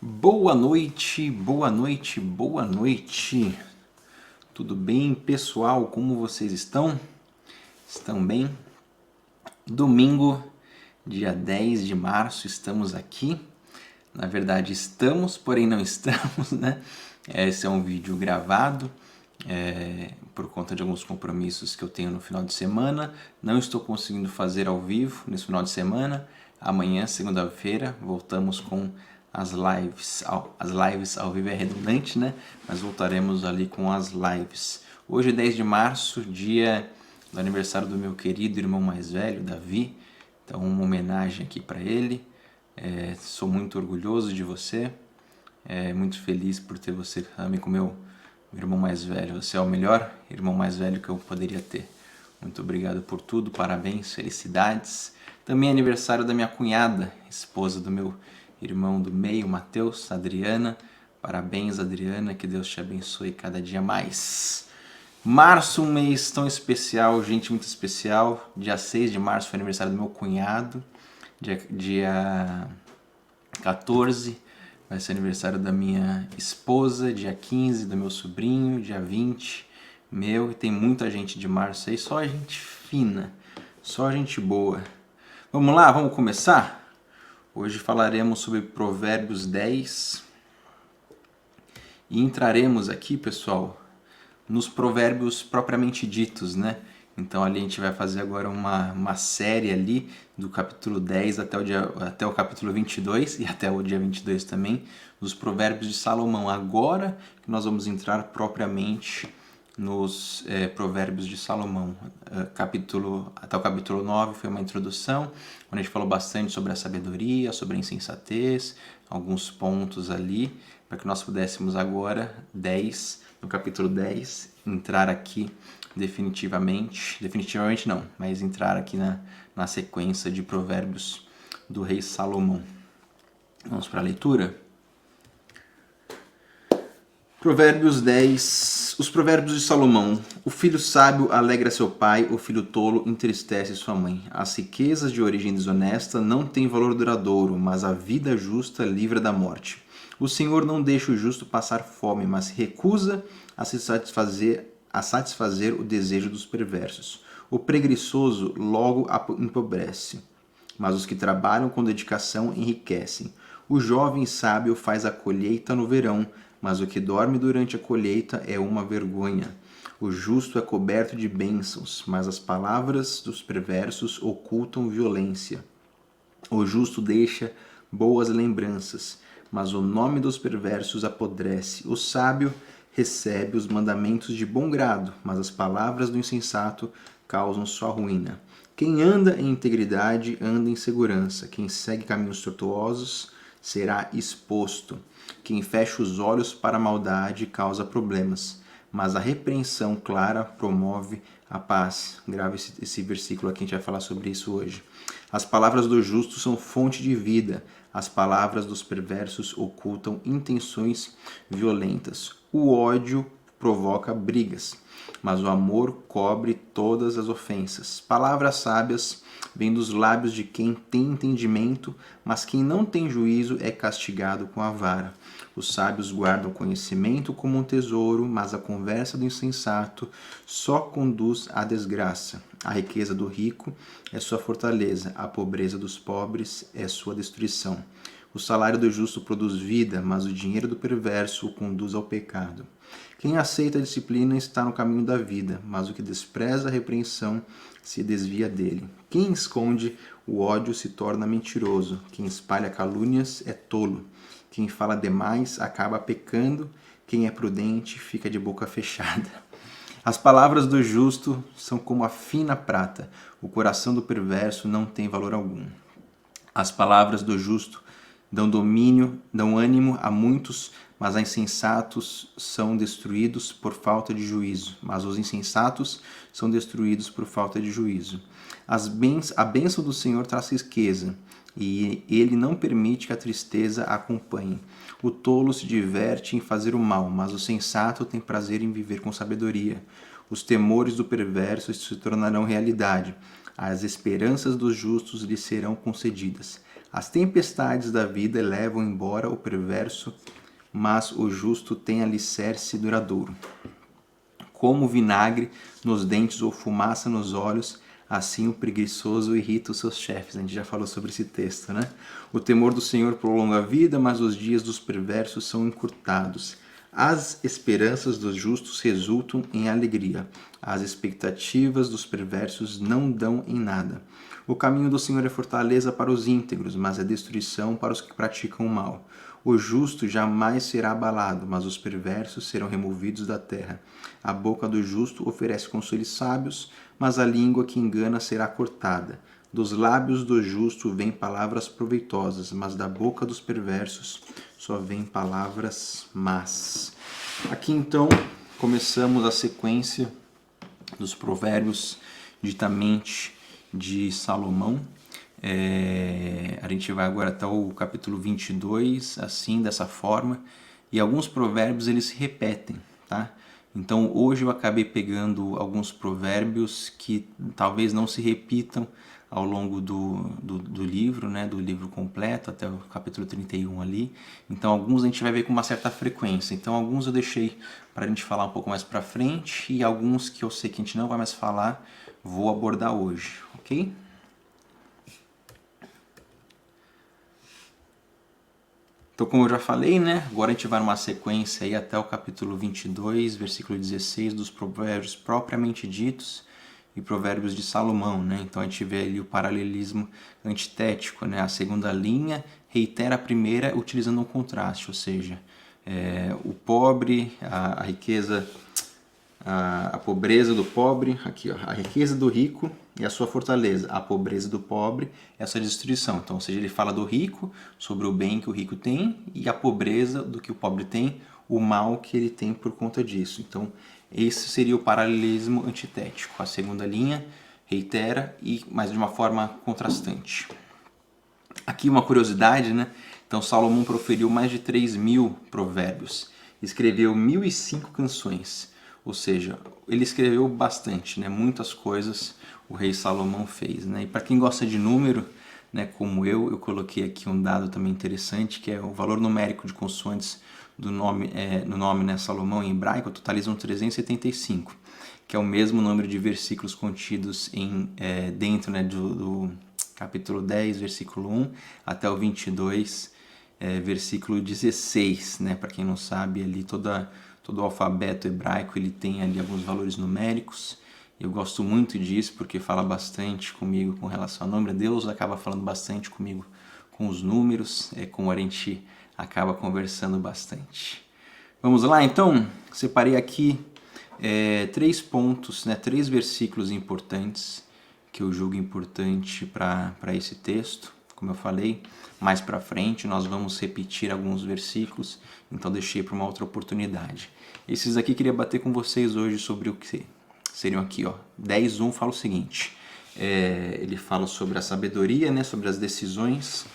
Boa noite, boa noite, boa noite. Tudo bem, pessoal? Como vocês estão? Estão bem? Domingo, dia 10 de março, estamos aqui. Na verdade, estamos, porém não estamos, né? Esse é um vídeo gravado por conta de alguns compromissos que eu tenho no final de semana. Não estou conseguindo fazer ao vivo nesse final de semana. Amanhã, segunda-feira, voltamos com as lives. As lives ao vivo é redundante, né? Mas voltaremos ali com as lives. Hoje é 10 de março, dia do aniversário do meu querido irmão mais velho, Davi. Então, uma homenagem aqui para ele. Sou muito orgulhoso de você. Muito feliz por ter você também como meu irmão mais velho. Você é o melhor irmão mais velho que eu poderia ter. Muito obrigado por tudo, parabéns, felicidades. Também é aniversário da minha cunhada, esposa do meu irmão do meio, Matheus, Adriana. Parabéns, Adriana, que Deus te abençoe cada dia mais. Março, um mês tão especial, gente, muito especial. Dia 6 de março foi aniversário do meu cunhado. Dia 14 vai ser aniversário da minha esposa. Dia 15 do meu sobrinho. Dia 20 meu. E tem muita gente de março aí, só gente fina, só gente boa. Vamos lá, vamos começar? Hoje falaremos sobre Provérbios 10 e entraremos aqui, pessoal, nos provérbios propriamente ditos, né? Então ali a gente vai fazer agora uma série ali do capítulo 10 até o capítulo 22 e até o dia 22 também, dos provérbios de Salomão. Agora que nós vamos entrar propriamente nos provérbios de Salomão. Até o capítulo 9 foi uma introdução, onde a gente falou bastante sobre a sabedoria, sobre a insensatez, alguns pontos ali, para que nós pudéssemos agora, no capítulo 10, entrar aqui definitivamente não, mas entrar aqui na sequência de provérbios do rei Salomão. Vamos para a leitura? Provérbios 10, os provérbios de Salomão. O filho sábio alegra seu pai, o filho tolo entristece sua mãe. As riquezas de origem desonesta não têm valor duradouro, mas a vida justa livra da morte. O Senhor não deixa o justo passar fome, mas recusa a satisfazer o desejo dos perversos. O preguiçoso logo empobrece, mas os que trabalham com dedicação enriquecem. O jovem sábio faz a colheita no verão, mas o que dorme durante a colheita é uma vergonha. O justo é coberto de bênçãos, mas as palavras dos perversos ocultam violência. O justo deixa boas lembranças, mas o nome dos perversos apodrece. O sábio recebe os mandamentos de bom grado, mas as palavras do insensato causam sua ruína. Quem anda em integridade anda em segurança. Quem segue caminhos tortuosos será exposto. Quem fecha os olhos para a maldade causa problemas, mas a repreensão clara promove a paz. Grave esse versículo aqui, a gente vai falar sobre isso hoje. As palavras do justo são fonte de vida, as palavras dos perversos ocultam intenções violentas. O ódio provoca brigas, mas o amor cobre todas as ofensas. Palavras sábias vêm dos lábios de quem tem entendimento, mas quem não tem juízo é castigado com a vara. Os sábios guardam conhecimento como um tesouro, mas a conversa do insensato só conduz à desgraça. A riqueza do rico é sua fortaleza, a pobreza dos pobres é sua destruição. O salário do justo produz vida, mas o dinheiro do perverso o conduz ao pecado. Quem aceita a disciplina está no caminho da vida, mas o que despreza a repreensão se desvia dele. Quem esconde o ódio se torna mentiroso. Quem espalha calúnias é tolo. Quem fala demais acaba pecando. Quem é prudente fica de boca fechada. As palavras do justo são como a fina prata. O coração do perverso não tem valor algum. As palavras do justo dão ânimo a muitos, mas os insensatos são destruídos por falta de juízo. A bênção do Senhor traz riqueza, e ele não permite que a tristeza a acompanhe. O tolo se diverte em fazer o mal, mas o sensato tem prazer em viver com sabedoria. Os temores do perverso se tornarão realidade, As esperanças dos justos lhes serão concedidas. As tempestades da vida levam embora o perverso, mas o justo tem alicerce duradouro. Como vinagre nos dentes ou fumaça nos olhos, assim o preguiçoso irrita os seus chefes. A gente já falou sobre esse texto, né? O temor do Senhor prolonga a vida, mas os dias dos perversos são encurtados. As esperanças dos justos resultam em alegria. As expectativas dos perversos não dão em nada. O caminho do Senhor é fortaleza para os íntegros, mas é destruição para os que praticam o mal. O justo jamais será abalado, mas os perversos serão removidos da terra. A boca do justo oferece conselhos sábios, mas a língua que engana será cortada. Dos lábios do justo vêm palavras proveitosas, mas da boca dos perversos só vêm palavras más. Aqui então começamos a sequência dos provérbios ditamente de Salomão. A gente vai agora até o capítulo 22, assim, dessa forma, e alguns provérbios eles se repetem, tá? Então hoje eu acabei pegando alguns provérbios que talvez não se repitam ao longo do livro, né, do livro completo, até o capítulo 31 ali. Então alguns a gente vai ver com uma certa frequência. Então alguns eu deixei para a gente falar um pouco mais para frente, e alguns que eu sei que a gente não vai mais falar, vou abordar hoje, ok? Então, como eu já falei, né, agora a gente vai numa sequência aí até o capítulo 22, versículo 16, dos provérbios propriamente ditos e provérbios de Salomão, né? Então a gente vê ali o paralelismo antitético, né? A segunda linha reitera a primeira utilizando um contraste, ou seja, o pobre, a riqueza, a pobreza do pobre, aqui ó, a riqueza do rico e a sua fortaleza, a pobreza do pobre e a sua destruição. Então, ou seja, ele fala do rico, sobre o bem que o rico tem, e a pobreza do que o pobre tem, o mal que ele tem por conta disso. Então, esse seria o paralelismo antitético. A segunda linha reitera, mas de uma forma contrastante. Aqui uma curiosidade, né? Então, Salomão proferiu mais de 3.000 provérbios, escreveu 1.005 canções. Ou seja, ele escreveu bastante, né? Muitas coisas o rei Salomão fez, né? E para quem gosta de número, né, como eu coloquei aqui um dado também interessante, que é o valor numérico de consoantes do nome, no nome, né, Salomão em hebraico, totalizam 375, que é o mesmo número de versículos contidos dentro, né, do capítulo 10, versículo 1, até o 22, versículo 16, né? Para quem não sabe, ali todo o alfabeto hebraico ele tem ali alguns valores numéricos. Eu gosto muito disso porque fala bastante comigo com relação ao número. Deus acaba falando bastante comigo com os números, como a gente acaba conversando bastante. Vamos lá então? Separei aqui 3 pontos, né, 3 versículos importantes que eu julgo importante para esse texto. Como eu falei, mais para frente nós vamos repetir alguns versículos, então deixei para uma outra oportunidade. Esses aqui queria bater com vocês hoje sobre o que seriam aqui, ó. 10:1 fala o seguinte, ele fala sobre a sabedoria, né, sobre as decisões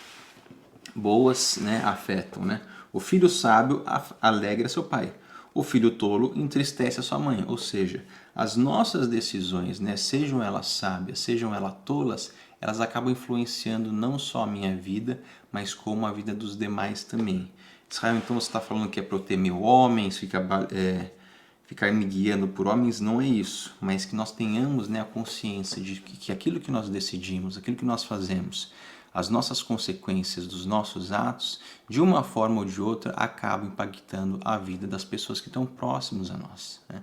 boas, né, afetam, né? O filho sábio alegra seu pai, o filho tolo entristece a sua mãe. Ou seja, as nossas decisões, né, sejam elas sábias, sejam elas tolas, elas acabam influenciando não só a minha vida, mas como a vida dos demais também. Israel, então você está falando que é para eu temer homens, ficar me guiando por homens, não é isso, mas que nós tenhamos, né, a consciência de que aquilo que nós decidimos, aquilo que nós fazemos, as nossas consequências dos nossos atos, de uma forma ou de outra, acabam impactando a vida das pessoas que estão próximas a nós, né?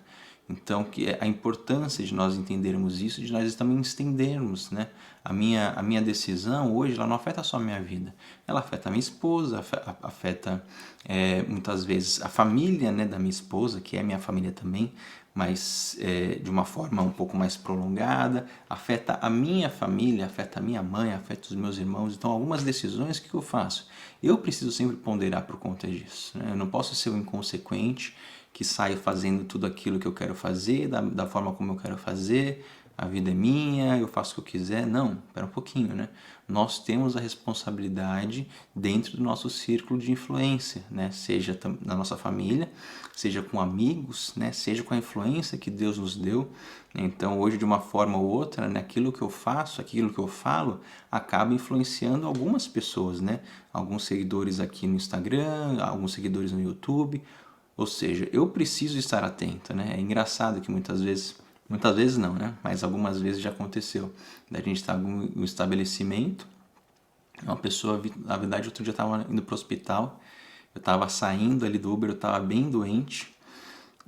Então, que é a importância de nós entendermos isso, de nós também estendermos, né? A minha decisão hoje, ela não afeta só a minha vida, ela afeta a minha esposa, afeta muitas vezes a família, né, da minha esposa, que é minha família também, mas de uma forma um pouco mais prolongada, afeta a minha família, afeta a minha mãe, afeta os meus irmãos. Então, algumas decisões, o que eu faço? Eu preciso sempre ponderar por conta disso, né? Eu não posso ser um inconsequente que saio fazendo tudo aquilo que eu quero fazer, da forma como eu quero fazer, a vida é minha, eu faço o que eu quiser. Não, espera um pouquinho, né? Nós temos a responsabilidade dentro do nosso círculo de influência, né? Seja na nossa família, seja com amigos, né? Seja com a influência que Deus nos deu. Então, hoje, de uma forma ou outra, né? Aquilo que eu faço, aquilo que eu falo, acaba influenciando algumas pessoas, né? Alguns seguidores aqui no Instagram, alguns seguidores no YouTube. Ou seja, eu preciso estar atento, né? É engraçado que muitas vezes não, né? Mas algumas vezes já aconteceu. A gente está no estabelecimento, uma pessoa, na verdade, outro dia eu estava indo para o hospital, eu estava saindo ali do Uber, eu estava bem doente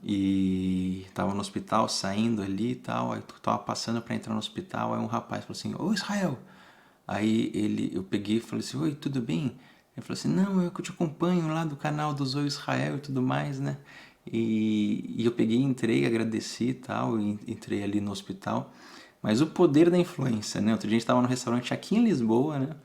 e estava no hospital, saindo ali e tal, aí eu estava passando para entrar no hospital, aí um rapaz falou assim, ô Israel! Aí eu peguei e falei assim, oi, tudo bem? Ele falou assim, não, eu que te acompanho lá do canal do Zoe Israel e tudo mais, né? E eu peguei, entrei, agradeci e tal, e entrei ali no hospital. Mas o poder da influência, né? Outro dia a gente estava no restaurante aqui em Lisboa, né?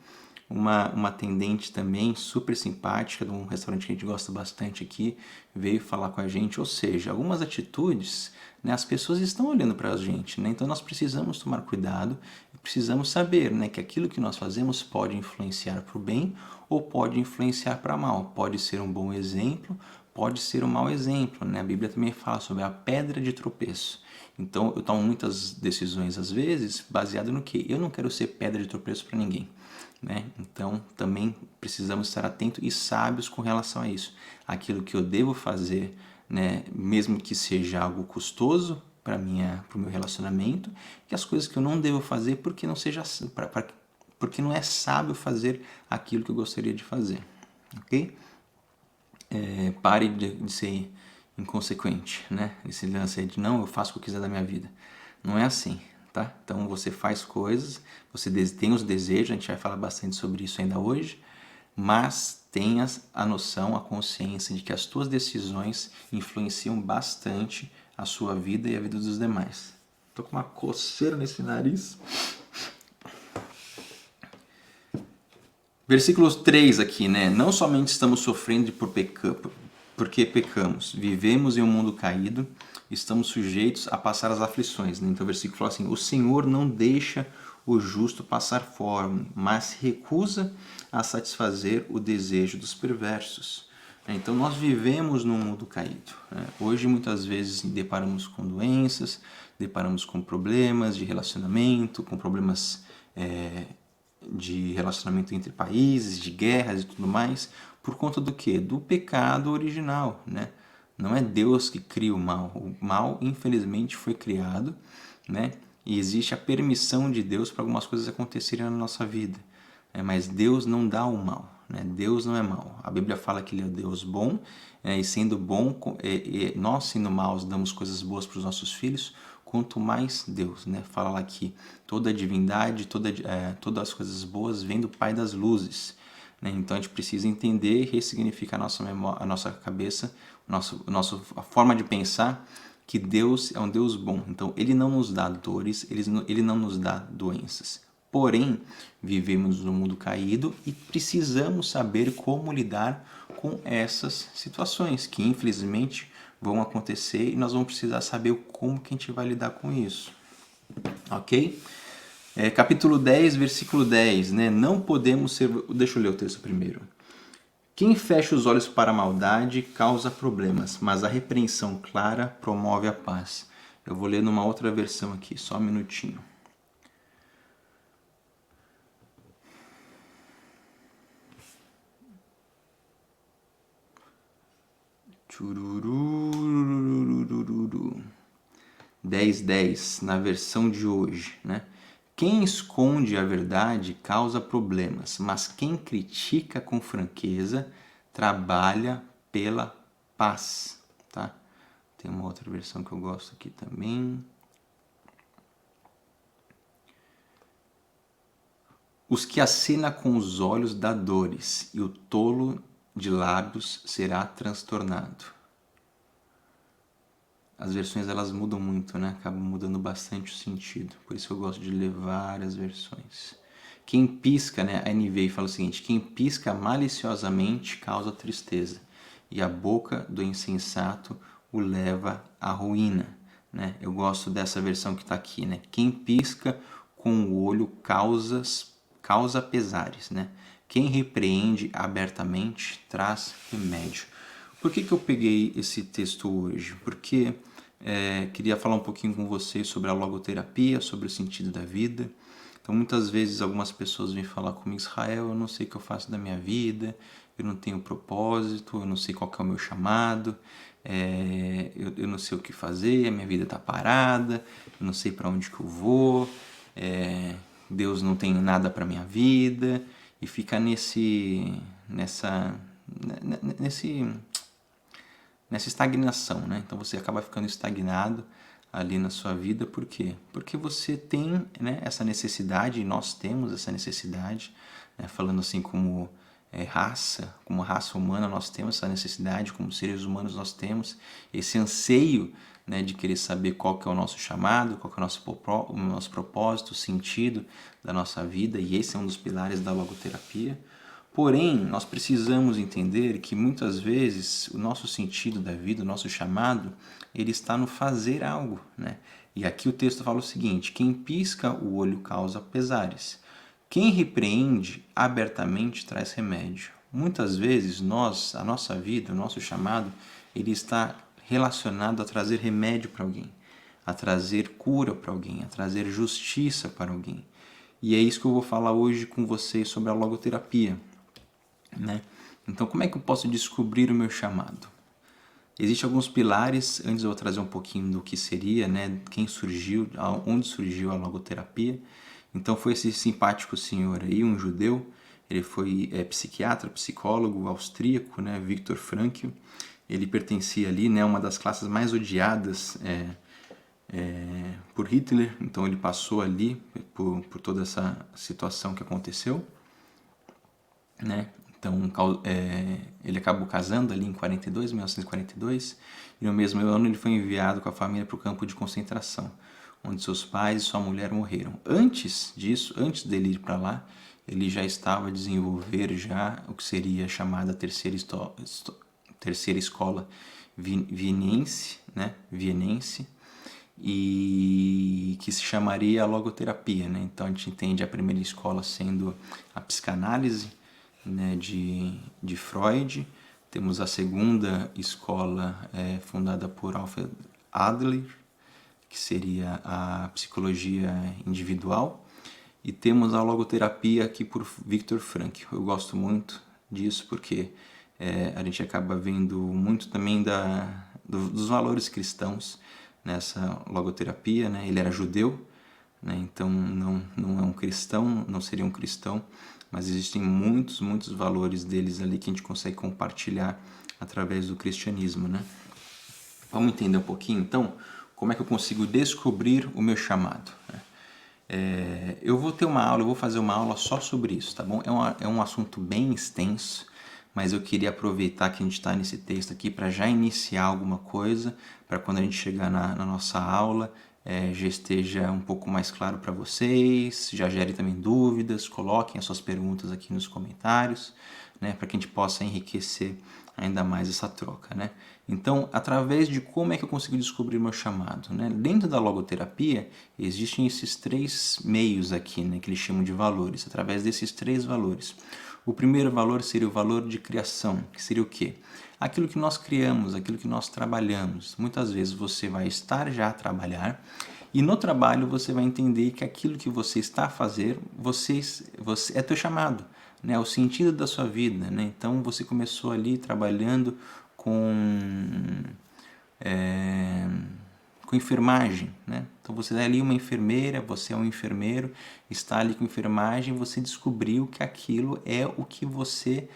Uma atendente também super simpática, de um restaurante que a gente gosta bastante aqui, veio falar com a gente. Ou seja, algumas atitudes, né, as pessoas estão olhando para a gente, né? Então nós precisamos tomar cuidado e precisamos saber, né, que aquilo que nós fazemos pode influenciar para o bem ou pode influenciar para mal. Pode ser um bom exemplo, pode ser um mau exemplo, né? A Bíblia também fala sobre a pedra de tropeço. Então eu tomo muitas decisões às vezes baseado no que eu não quero ser pedra de tropeço para ninguém. Né? Então também precisamos estar atentos e sábios com relação a isso. Aquilo que eu devo fazer, né, mesmo que seja algo custoso para o meu relacionamento, e as coisas que eu não devo fazer porque porque não é sábio fazer aquilo que eu gostaria de fazer. Ok? Pare de ser inconsequente, né? Esse lance aí de não, eu faço o que eu quiser da minha vida. Não é assim, tá? Então você faz coisas, você tem os desejos, a gente vai falar bastante sobre isso ainda hoje, mas tenha a noção, a consciência de que as tuas decisões influenciam bastante a sua vida e a vida dos demais. Tô com uma coceira nesse nariz. Versículo 3 aqui, né? Não somente estamos sofrendo porque pecamos, vivemos em um mundo caído, estamos sujeitos a passar as aflições. Né? Então o versículo fala assim, o Senhor não deixa o justo passar fome, mas se recusa a satisfazer o desejo dos perversos. Então nós vivemos num mundo caído. Né? Hoje muitas vezes deparamos com doenças, deparamos com problemas de relacionamento, com problemas de relacionamento entre países, de guerras e tudo mais, por conta do quê? Do pecado original, né? Não é Deus que cria o mal. O mal, infelizmente, foi criado, né? E existe a permissão de Deus para algumas coisas acontecerem na nossa vida. Mas Deus não dá o mal, né? Deus não é mal. A Bíblia fala que Ele é Deus bom, e sendo bom, nós sendo maus damos coisas boas para os nossos filhos, quanto mais Deus, né? Fala lá que toda a divindade, todas as coisas boas vêm do Pai das luzes. Né? Então a gente precisa entender e ressignificar a nossa cabeça, a forma de pensar que Deus é um Deus bom. Então Ele não nos dá dores, Ele não nos dá doenças. Porém, vivemos num mundo caído e precisamos saber como lidar com essas situações que infelizmente vão acontecer e nós vamos precisar saber como que a gente vai lidar com isso. Ok? Capítulo 10, versículo 10, né? Não podemos ser... Deixa eu ler o texto primeiro. Quem fecha os olhos para a maldade causa problemas, mas a repreensão clara promove a paz. Eu vou ler numa outra versão aqui, só um minutinho. Chururu. 10:10 na versão de hoje, né? Quem esconde a verdade causa problemas, mas quem critica com franqueza trabalha pela paz, tá? Tem uma outra versão que eu gosto aqui também. Os que acena com os olhos dá dores, e o tolo de lábios será transtornado. As versões elas mudam muito, né? Acabam mudando bastante o sentido. Por isso eu gosto de ler várias versões. Quem pisca, né? A NVI fala o seguinte: quem pisca maliciosamente causa tristeza, e a boca do insensato o leva à ruína. né? Eu gosto dessa versão que está aqui, né? Quem pisca com o olho causa pesares, né? Quem repreende abertamente traz remédio. Por que eu peguei esse texto hoje? Porque queria falar um pouquinho com vocês sobre a logoterapia, sobre o sentido da vida. Então, muitas vezes, algumas pessoas vêm falar comigo: Israel, eu não sei o que eu faço da minha vida, eu não tenho propósito, eu não sei qual que é o meu chamado, eu não sei o que fazer, a minha vida está parada, eu não sei para onde que eu vou, Deus não tem nada para minha vida, e fica nessa estagnação, né? Então você acaba ficando estagnado ali na sua vida. Por quê? Porque você tem, né, essa necessidade, e nós temos essa necessidade, né? Falando assim como como raça humana, nós temos essa necessidade, como seres humanos nós temos esse anseio, né, de querer saber qual que é o nosso chamado, qual que é o nosso propósito, o sentido da nossa vida, e esse é um dos pilares da logoterapia. Porém, nós precisamos entender que muitas vezes o nosso sentido da vida, o nosso chamado, ele está no fazer algo, né? E aqui o texto fala o seguinte: quem pisca o olho causa pesares. Quem repreende abertamente traz remédio. Muitas vezes a nossa vida, o nosso chamado, ele está relacionado a trazer remédio para alguém, a trazer cura para alguém, a trazer justiça para alguém. E é isso que eu vou falar hoje com vocês sobre a logoterapia, né? Então, como é que eu posso descobrir o meu chamado? Existem alguns pilares. Antes eu vou trazer um pouquinho do que seria, né? Quem surgiu, onde surgiu a logoterapia. Então foi esse simpático senhor aí, um judeu. Ele foi psiquiatra, psicólogo austríaco, né? Viktor Frankl. Ele pertencia ali, né, a uma das classes mais odiadas por Hitler. Então ele passou ali por toda essa situação que aconteceu, né? Então, ele acabou casando ali em 1942, e no mesmo ano ele foi enviado com a família para o campo de concentração, onde seus pais e sua mulher morreram. Antes disso, antes dele ir para lá, ele já estava a desenvolver já o que seria chamada terceira escola vienense, né? Vienense, e que se chamaria a logoterapia, né? Então a gente entende a primeira escola sendo a psicanálise, né, de Freud. Temos a segunda escola fundada por Alfred Adler, que seria a psicologia individual, e temos a logoterapia aqui por Viktor Frankl. Eu gosto muito disso porque a gente acaba vendo muito também dos valores cristãos nessa logoterapia, né? Ele era judeu, né? Então não é um cristão, não seria um cristão, mas existem muitos valores deles ali que a gente consegue compartilhar através do cristianismo, né? Vamos entender um pouquinho, então, como é que eu consigo descobrir o meu chamado, né? Eu vou fazer uma aula só sobre isso, tá bom? É um assunto bem extenso, mas eu queria aproveitar que a gente está nesse texto aqui para já iniciar alguma coisa, para quando a gente chegar na nossa aula, já esteja um pouco mais claro para vocês, já gere também dúvidas, coloquem as suas perguntas aqui nos comentários, né, para que a gente possa enriquecer ainda mais essa troca, né? Então, através de como é que eu consigo descobrir meu chamado, né? Dentro da logoterapia, existem esses três meios aqui, né, que eles chamam de valores, através desses três valores. O primeiro valor seria o valor de criação, que seria o quê? Aquilo que nós criamos, aquilo que nós trabalhamos. Muitas vezes você vai estar já a trabalhar e no trabalho você vai entender que aquilo que você está a fazer, você é teu chamado, né? O sentido da sua vida, né? Então você começou ali trabalhando com enfermagem, né? Então você é ali uma enfermeira, você é um enfermeiro, está ali com enfermagem, você descobriu que aquilo é o que você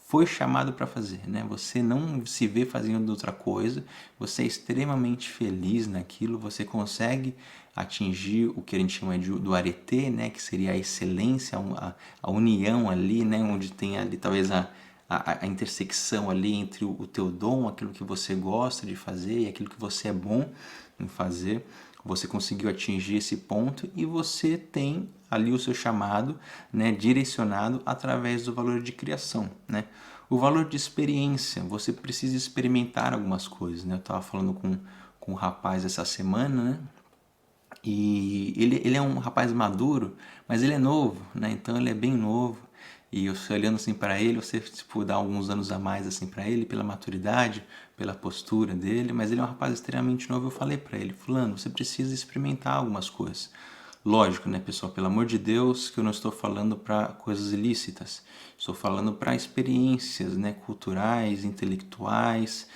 foi chamado para fazer, né? Você não se vê fazendo outra coisa, você é extremamente feliz naquilo, você consegue atingir o que a gente chama do arete, né? Que seria a excelência, a união ali, né? Onde tem ali talvez a intersecção ali entre o teu dom, aquilo que você gosta de fazer e aquilo que você é bom em fazer. Você conseguiu atingir esse ponto e você tem ali o seu chamado, né, direcionado através do valor de criação, né? O valor de experiência, você precisa experimentar algumas coisas, né? Eu estava falando com com o rapaz essa semana, né? E ele é um rapaz maduro, mas ele é novo, né? Então ele é bem novo. E eu olhando assim para ele, você tipo, dá alguns anos a mais assim para ele, pela maturidade, pela postura dele, mas ele é um rapaz extremamente novo. Eu falei para ele, fulano, você precisa experimentar algumas coisas. Lógico, né, pessoal, pelo amor de Deus, que eu não estou falando para coisas ilícitas. Estou falando para experiências, né, culturais, intelectuais,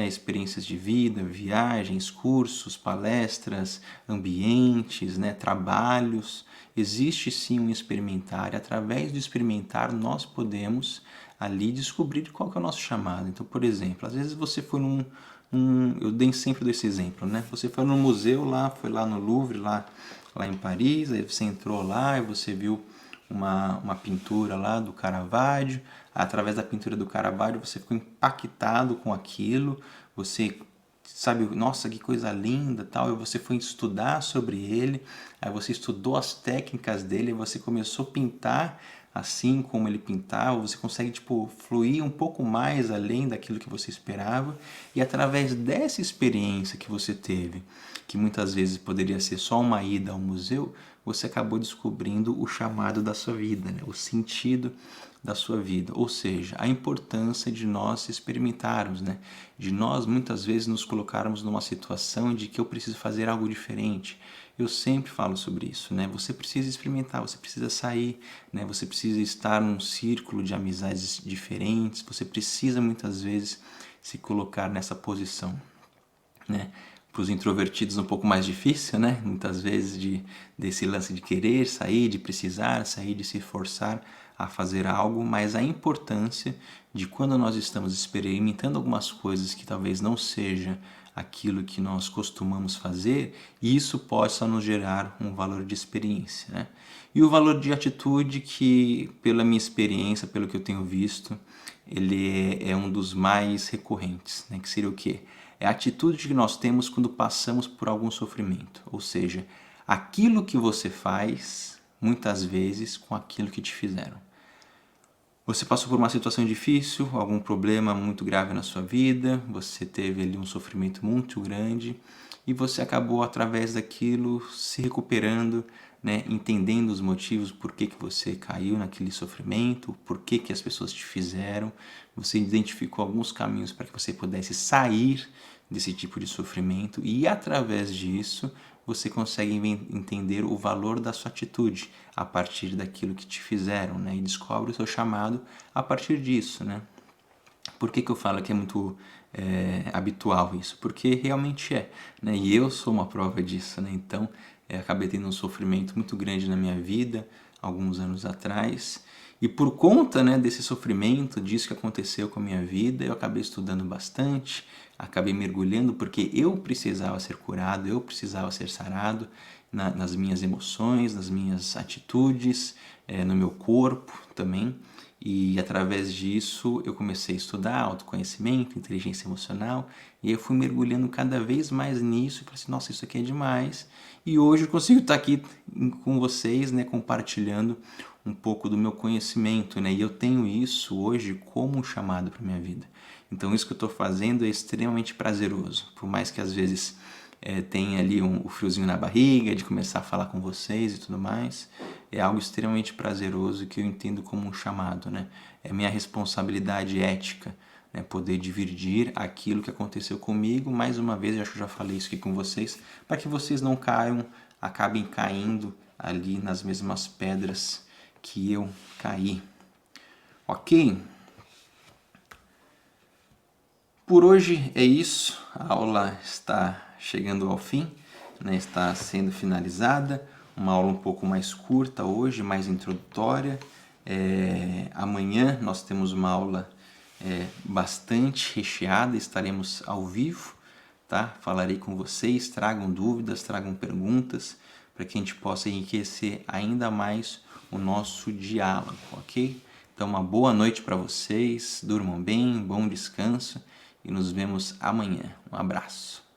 experiências de vida, viagens, cursos, palestras, ambientes, né, trabalhos. Existe sim um experimentar, e através do experimentar nós podemos ali descobrir qual que é o nosso chamado. Então, por exemplo, às vezes você foi eu sempre dou esse exemplo, né? Você foi no museu lá, foi lá no Louvre, lá em Paris, aí você entrou lá e você viu uma pintura lá do Caravaggio. Através da pintura do Caravaggio você ficou impactado com aquilo, você sabe, nossa, que coisa linda, tal, e você foi estudar sobre ele, aí você estudou as técnicas dele, e você começou a pintar assim como ele pintava, você consegue tipo fluir um pouco mais além daquilo que você esperava, e através dessa experiência que você teve, que muitas vezes poderia ser só uma ida ao museu, você acabou descobrindo o chamado da sua vida, né? O sentido da sua vida, ou seja, a importância de nós experimentarmos, né? De nós muitas vezes nos colocarmos numa situação de que eu preciso fazer algo diferente. Eu sempre falo sobre isso, né? Você precisa experimentar, você precisa sair, né? Você precisa estar num círculo de amizades diferentes, você precisa muitas vezes se colocar nessa posição, né? Para os introvertidos um pouco mais difícil, né? Muitas vezes desse lance de querer sair, de precisar sair, de se forçar a fazer algo, mas a importância de quando nós estamos experimentando algumas coisas que talvez não seja aquilo que nós costumamos fazer, isso possa nos gerar um valor de experiência, né? E o valor de atitude que, pela minha experiência, pelo que eu tenho visto, ele é um dos mais recorrentes, né? Que seria o quê? É a atitude que nós temos quando passamos por algum sofrimento, ou seja, aquilo que você faz muitas vezes com aquilo que te fizeram. Você passou por uma situação difícil, algum problema muito grave na sua vida, você teve ali um sofrimento muito grande e você acabou através daquilo se recuperando, né, entendendo os motivos por que você caiu naquele sofrimento, por que as pessoas te fizeram, você identificou alguns caminhos para que você pudesse sair desse tipo de sofrimento e através disso você consegue entender o valor da sua atitude a partir daquilo que te fizeram, né? E descobre o seu chamado a partir disso, né? Por que eu falo que é muito habitual isso? Porque realmente é, né? E eu sou uma prova disso, né? Então, acabei tendo um sofrimento muito grande na minha vida, alguns anos atrás, e por conta, né, desse sofrimento, disso que aconteceu com a minha vida, eu acabei estudando bastante, acabei mergulhando porque eu precisava ser curado, eu precisava ser sarado nas minhas emoções, nas minhas atitudes, no meu corpo também. E através disso eu comecei a estudar autoconhecimento, inteligência emocional, e eu fui mergulhando cada vez mais nisso e falei assim, nossa, isso aqui é demais. E hoje eu consigo estar aqui com vocês, né, compartilhando um pouco do meu conhecimento, né? E eu tenho isso hoje como um chamado para minha vida. Então isso que eu estou fazendo é extremamente prazeroso, por mais que às vezes tenha ali o friozinho na barriga de começar a falar com vocês e tudo mais, é algo extremamente prazeroso que eu entendo como um chamado, né? É minha responsabilidade ética, né? Poder dividir aquilo que aconteceu comigo, mais uma vez, eu acho que eu já falei isso aqui com vocês, para que vocês não acabem caindo ali nas mesmas pedras que eu caí. Ok? Por hoje é isso, a aula está chegando ao fim, né? Está sendo finalizada, uma aula um pouco mais curta hoje, mais introdutória. Amanhã nós temos uma aula bastante recheada, estaremos ao vivo, tá? Falarei com vocês, tragam dúvidas, tragam perguntas, para que a gente possa enriquecer ainda mais o nosso diálogo, ok? Então uma boa noite para vocês, durmam bem, bom descanso, e nos vemos amanhã. Um abraço.